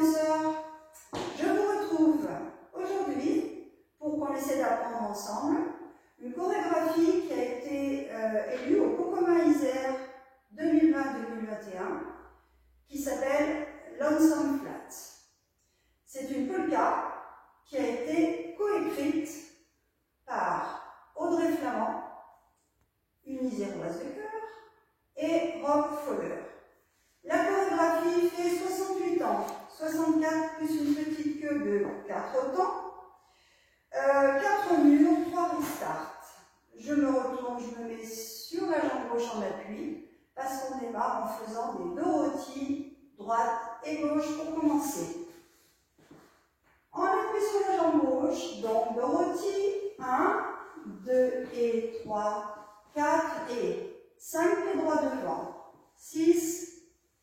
danseurs, je vous retrouve aujourd'hui pour qu'on essaie d'apprendre ensemble une chorégraphie qui a été élue au Concours Isère 2020-2021 qui s'appelle Lonesome Flat. C'est une polka qui a été coécrite par Audrey Flamand, une iséroise de cœur, et Rob Fowler. La chorégraphie fait 68 ans, 64 plus une petite queue de 4 temps, 4 murs, 3 restarts. Je me retourne, je me mets sur la jambe gauche en appui, parce qu'on démarre en faisant des Dorothy, droite et gauche pour commencer. On appuie sur la jambe gauche, donc Dorothy, 1, 2 et 3, 4 et 5 pieds droits devant, 6,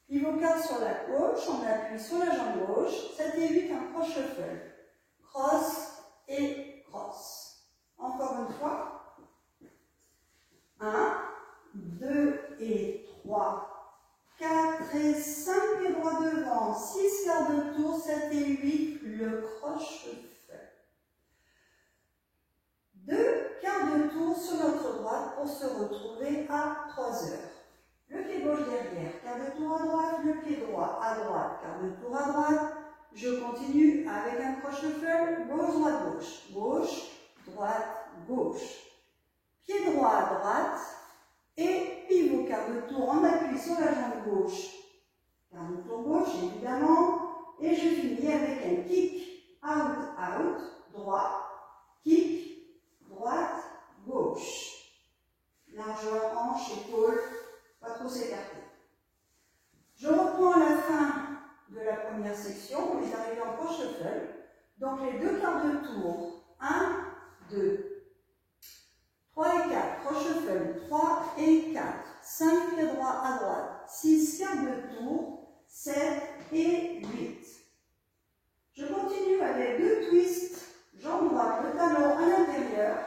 pivot 4 sur la gauche, on appuie sur la jambe gauche, 7 et 8, un cross shuffle, cross et cross. Encore une fois, 1, 2 et 3, 4 et 5 pieds droits devant, 6 quarts de tour, 7 et 8, le cross shuffle. 2 quarts de tour sur notre droite pour se retrouver à 3 heures. Le pied gauche derrière, quart de tour à droite, le pied droit à droite, quart de tour à droite. Je continue avec un cross shuffle, gauche, droite, gauche, gauche, droite, gauche. Pied droit à droite et pivot quart de tour en appui sur la jambe gauche. Quart de tour gauche évidemment. Et je finis avec un kick, out, out, droit, kick, droite, gauche. Largeur, hanche, épaule. Pas trop s'écarter. Je reprends à la fin de la première section, on est arrivé en cross shuffle. Donc les 2 quarts de tour, 1, 2, 3 et 4, cross shuffle, 3 et 4, 5 pieds droits à droite, 6 quarts de tour, 7 et 8. Je continue avec 2 twists, jambe droite, le talon à l'intérieur,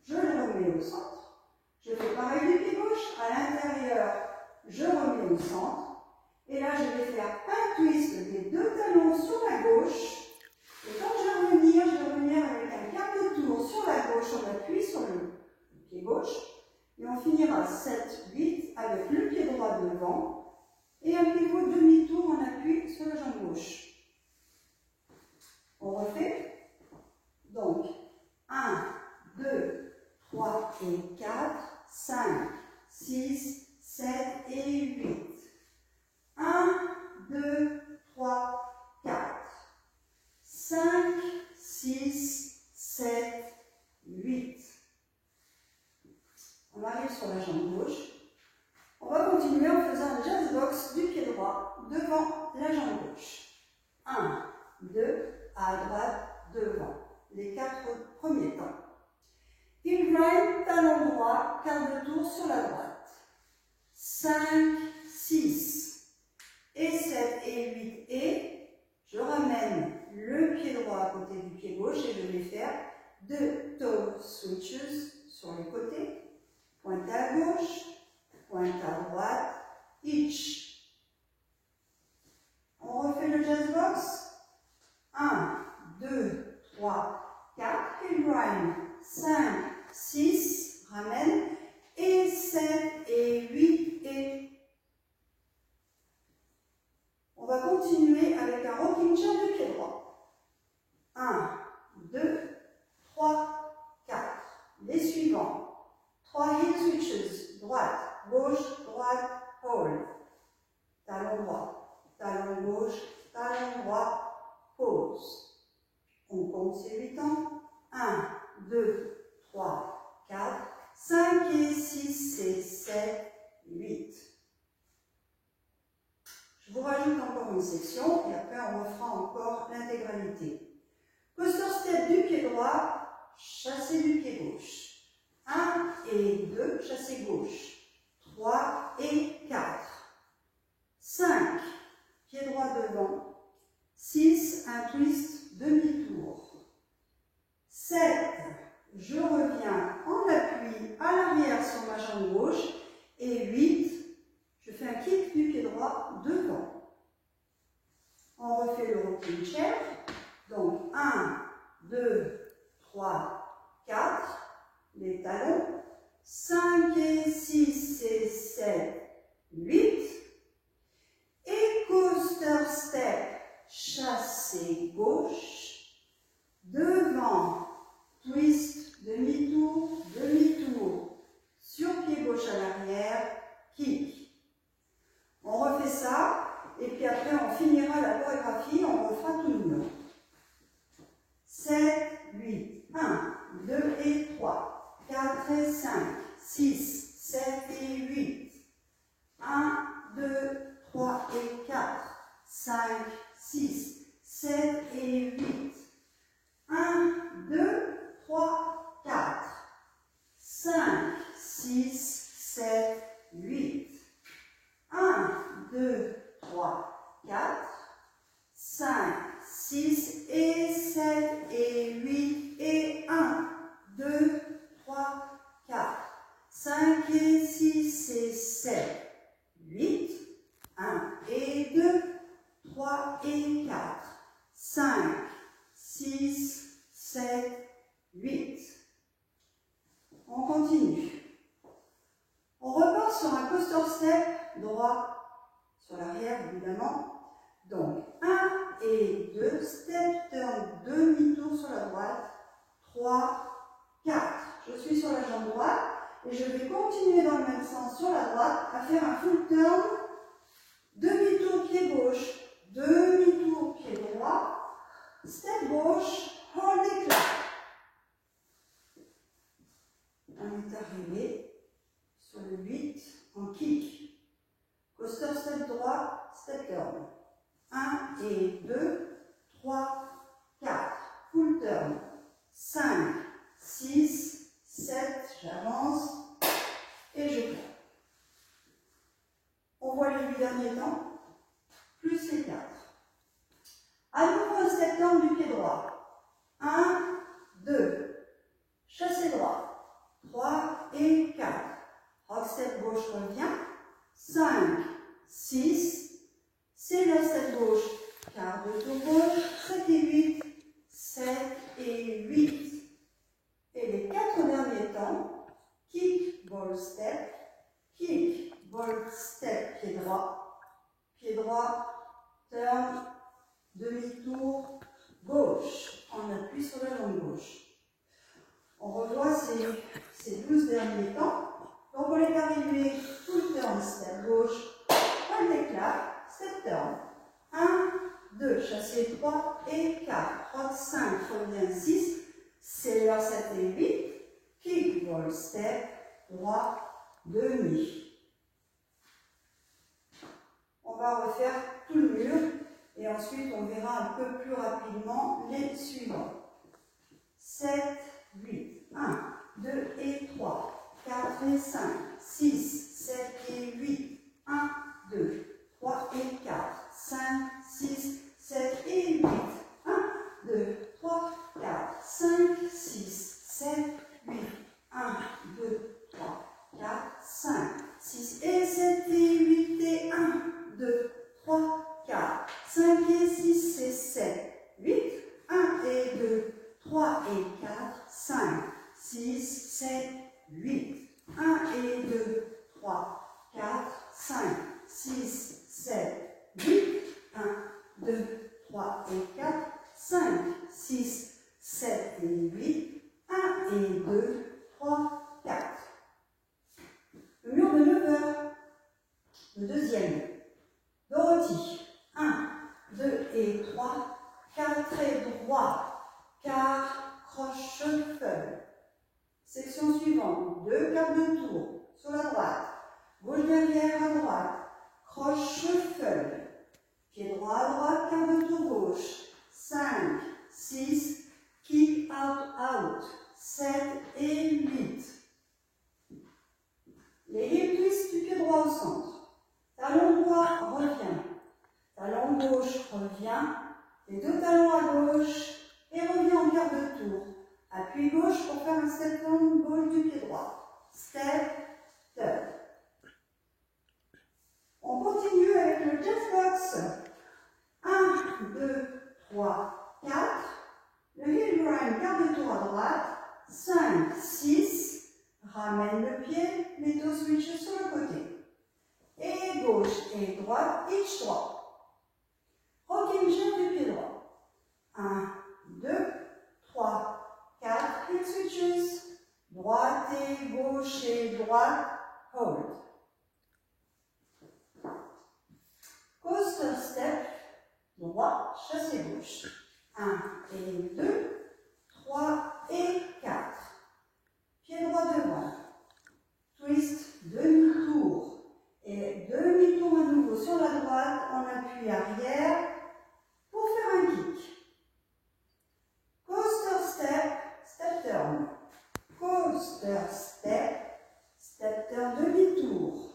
je le remets au centre. Je fais pareil du pied gauche, à l'intérieur, je remets au centre. Et là, je vais faire un twist des 2 talons sur la gauche. Et quand je vais revenir avec un quart de tour sur la gauche, on appuie sur le pied gauche. Et on finira 7, 8 avec le pied droit devant. Et un pivot demi-tour en appui sur la jambe gauche. On refait. Donc, 1, 2, 3 et 4. 5, 6, 7 et 8. 1, 2, 3, 4. 5, 6, 7, 8. On arrive sur la jambe gauche. On va continuer en faisant un jazz box du pied droit devant la jambe gauche. 1, 2, à droite, devant. Les 4 premiers temps. Heel grind, talon droit, quart de tour sur la droite. 5, 6 et 7 et 8 et je ramène le pied droit à côté du pied gauche et je vais faire 2 toe switches sur les côtés. Pointe à gauche, pointe à droite, each. On refait le jazz box. 1, 2, 3, 4, heel grind. 5, 6, ramène, et 7, et 8, et... On va continuer avec un rocking chair de pied droit. 1, 2, 3, 4. Les suivants. 3 heel switches, droite, gauche, droite, hold. Talon droit, talon gauche, talon droit, pause. On compte ces 8 temps. 1, 2, 3, 4, 5 et 6 et 7, 8. Je vous rajoute encore une section et après on refera encore l'intégralité. Coaster step du pied droit, chassé du pied gauche. 1 et 2, chassé gauche. 3 et 4. 5, pied droit devant. 6, un twist demi-tour. 7, je reviens en appui à l'arrière sur ma jambe gauche. Et 8, je fais un kick du pied droit devant. On refait refait le rocking chair. Donc 1, 2, 3, 4, les talons. 5 et 6 et 7, 8. Et coaster step, chassé gauche. Devant, twist, demi-tour, demi-tour. Sur pied gauche à l'arrière, kick. On refait ça, et puis après on finira la chorégraphie, on refera tout le long. 7, 8, 1, 2 et 3, 4 et 5, 6, 7 et 8, 1, 2, 3 et 4, 5, 6, 7 et 8, 1, 2, 3, 4, 5, 6, 7, 8, 1, 2, 3, 4, 5, 6 et 7 et 8 et 1, 2, 3, 4, 5 et 6 et 7, 8, 1 et 2, 3 et 4, 5, 6, 7, 8. On continue. On repart sur un coaster step droit sur l'arrière évidemment. Donc 1 et 2, step turn, demi-tour sur la droite, 3, 4. Je suis sur la jambe droite et je vais continuer dans le même sens sur la droite à faire un full turn, demi-tour pied gauche, demi-tour pied droit, step gauche, hold et clap. On est arrivé sur le 8 en kick. Coaster step droit, step turn. 1 et 2, 3, 4. Full turn. 5, 6, 7. J'avance et je claque. On voit les 8 derniers temps, plus les 4. À nouveau un step turn du pied droit. 1, 2. Chassé droit. 3 et 4. Rock step gauche revient. 5, 6. C'est la step gauche, quart de tour gauche, 7 et 8, 7 et 8. Et les 4 derniers temps, kick, ball, step, pied droit, turn, demi-tour, gauche. On appuie sur la jambe gauche. On revoit ces 12 derniers temps. Donc on est arrivé, full turn, step gauche, point d'éclat. Step turn. 1, 2, chassé 3 et 4. Rock 5, revient 6. Sailor 7 et 8. Kick, ball, step, droit, demi. On va refaire tout le mur et ensuite on verra un peu plus rapidement les suivants. 7, 8, 1, 2 et 3, 4 et 5, 6, 7 et 8, 1, 2, 3 et 4, 5, 6, 7 et 8, 1, 2, 3, 4, 5, 6, 7, 8, 1, 2, 3, 4, 5, 6 et 7 et 8 et 1, 2, 3, 4, 5 et 6 et 7, 8, 1 et 2, 3 et 4, 5, 6, 7, 8, 1 et 2, 3, 4, 5, 6, 7, 8, 1, 2, 3 et 4, 5, 6, 7 et 8, 1 et 2, 3, 4. Le mur de 9 heures, le deuxième. Dorothy, 1, 2 et 3, 4 et droit, quart, croche, shuffle. Section suivante, 2 quarts de tour, sur la droite, gauche derrière à droite, croche, shuffle. Pied droit à droite, quart de tour gauche, 5, 6, kick out, out, 7 et 8. Les hip twists du pied droit au centre. Talon droit revient, talon gauche revient, les deux talons à gauche et revient en quart de tour. Appui gauche pour faire un step down gauche du pied droit. Step, turn. On continue avec le jet box. 1, 2, 5, 6, ramène le pied, les toe switches sur le côté. Et gauche et droite, hitch droit. Rocking chair du pied droit. 1, 2, 3, 4, heel switches. Droite et gauche et droite, hold. Coaster step, droit, chassé gauche. 1 et 2, 3 et 4. Pied droit devant. Twist, demi-tour. Et demi-tour à nouveau sur la droite, en appui arrière, pour faire un kick. Coaster step, step turn. Coaster step, step turn, demi-tour.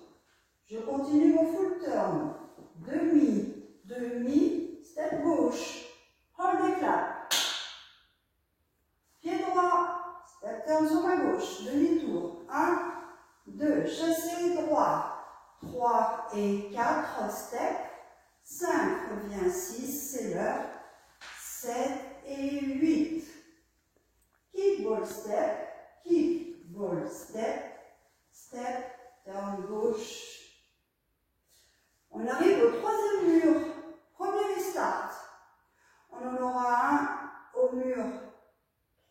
Je continue mon full turn. Demi, demi, step gauche. Hold et clap. Pied droit, step turn sur ma gauche, demi-tour. 1, 2, chassé droit. 3 et 4, step. 5, revient 6, c'est l'heure. 7 et 8. Kick, ball, step. Kick, ball, step. Step, turn gauche. On arrive au troisième mur. Premier restart. On en aura un au mur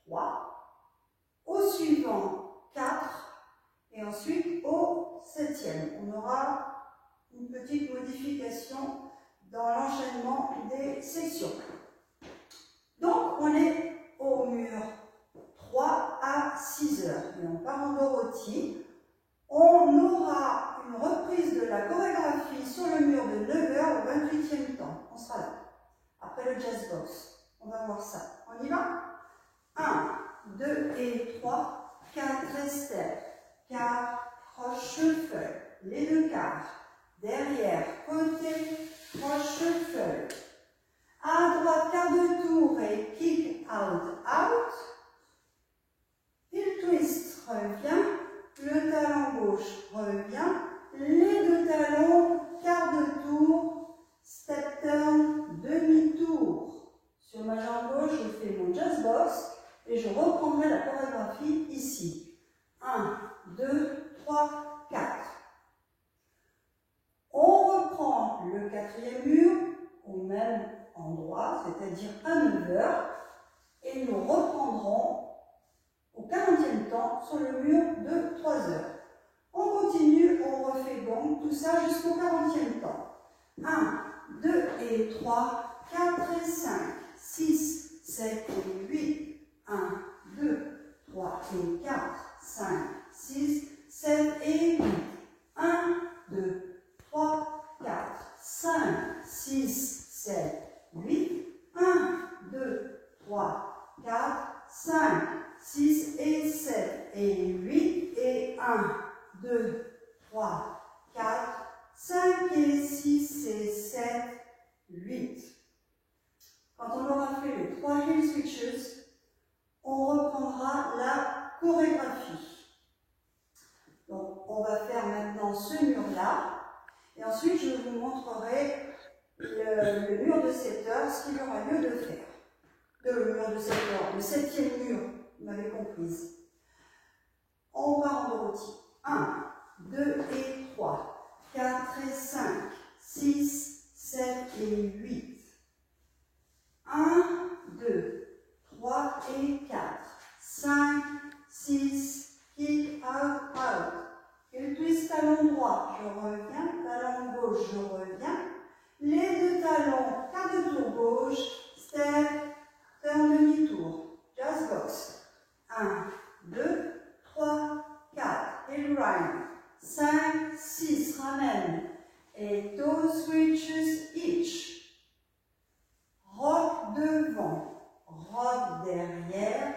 3. Au suivant 4. Et ensuite au 7e. On aura une petite modification dans l'enchaînement des sections. Donc on est au mur 3 à 6 heures. Et on part en Dorothy. On aura une reprise de la chorégraphie sur le mur de 9 heures au 28e temps. On sera là. Après le jazz box. On va voir ça. On y va? 1, 2 et 3. 4 et step. Quart, croche, shuffle. Les deux quarts. Derrière, côté, croche, shuffle. À droite, quart de tour et kick out, out. Il twist, revient. Le talon gauche revient. Les deux talons, quart de tour, step turn, demi-tour. Sur ma jambe gauche, je fais mon jazz box et je reprendrai la chorégraphie ici. 1, 2, 3, 4. On reprend le 4e mur au même endroit, c'est-à-dire à 9 heures, et nous reprendrons au 40e temps sur le mur de 3 heures. On continue, on refait gong, tout ça jusqu'au 40e temps. 1, 2 et 3, 4 et 5, 6, 7 et 8. 1, 2, 3 et 4, 5, 6, 7 et 8. 1, 2, 3, 4, 5, 6, 7, 8. 1, 2, 3, 4, 5, 6 et 7 et 8 et 1, 2, 3, 4, 5 et 6 et 7, 8. Quand on aura fait les 3 heel switches, on reprendra la chorégraphie. Donc on va faire maintenant ce mur-là et ensuite je vous montrerai le mur de 7 heures, ce qu'il y aura lieu de faire. Le mur de 7 heures, le 7e mur. Vous m'avez comprise. On part en Dorothy. 1, 2 et 3, 4 et 5, 6, 7 et 8. 1, 2, 3 et 4, 5, 6, kick out, out. Et le twist talon droit, je reviens, talon gauche, je reviens. Les deux talons, quart de tour gauche, step, turn demi-tour, jazz box. 1, 2, 3, 4, et grind. 5, 6, ramène. Et toe switches each. Rock devant, rock derrière,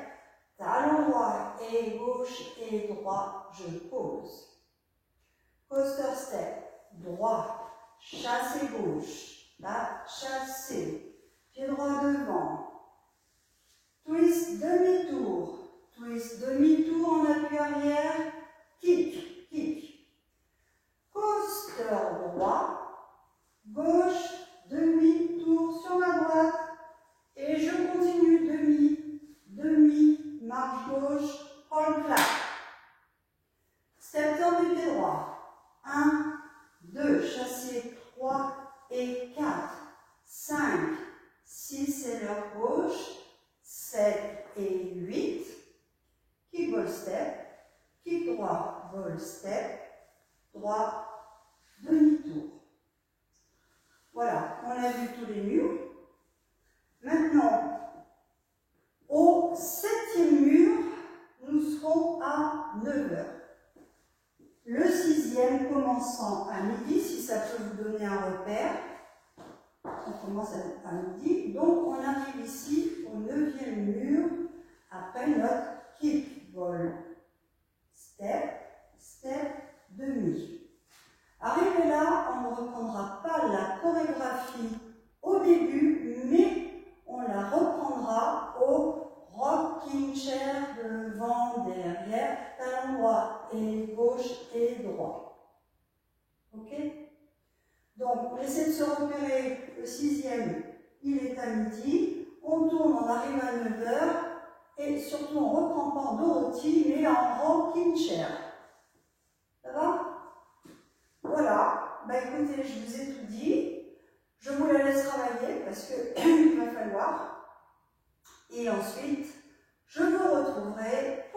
talon droit et gauche et droit, je pose. Coaster step, droit, chassé gauche, là, chassé. Pied droit devant. Twist demi-tour. Twist demi-tour en appui arrière. Kick, kick. Coaster droit. Gauche, demi-tour sur ma droite. Et je continue demi, demi, marche gauche, antérieur gauche, 7 et 8. Kick ball step, kick droit, ball step, droit, demi-tour. Voilà, on a vu tous les murs. Maintenant, au 7e mur, nous serons à 9 h. Le 6e commençant à midi, si ça peut vous donner un repère. On commence à midi, donc on arrive ici au 9e mur, après notre kick, ball, step, step, demi. Arrivé là, on ne reprendra pas la chorégraphie au début, mais on la reprendra au rocking chair, devant, derrière, talon droit et gauche et droit. Ok? Donc, on essaie de se repérer. Le 6e, il est à midi. On tourne, on arrive à 9 h. Et surtout, on ne reprend pas en Dorothy, mais en rocking chair. Ça va? Voilà. Bah écoutez, je vous ai tout dit. Je vous la laisse travailler parce qu'il va falloir. Et ensuite, je vous retrouverai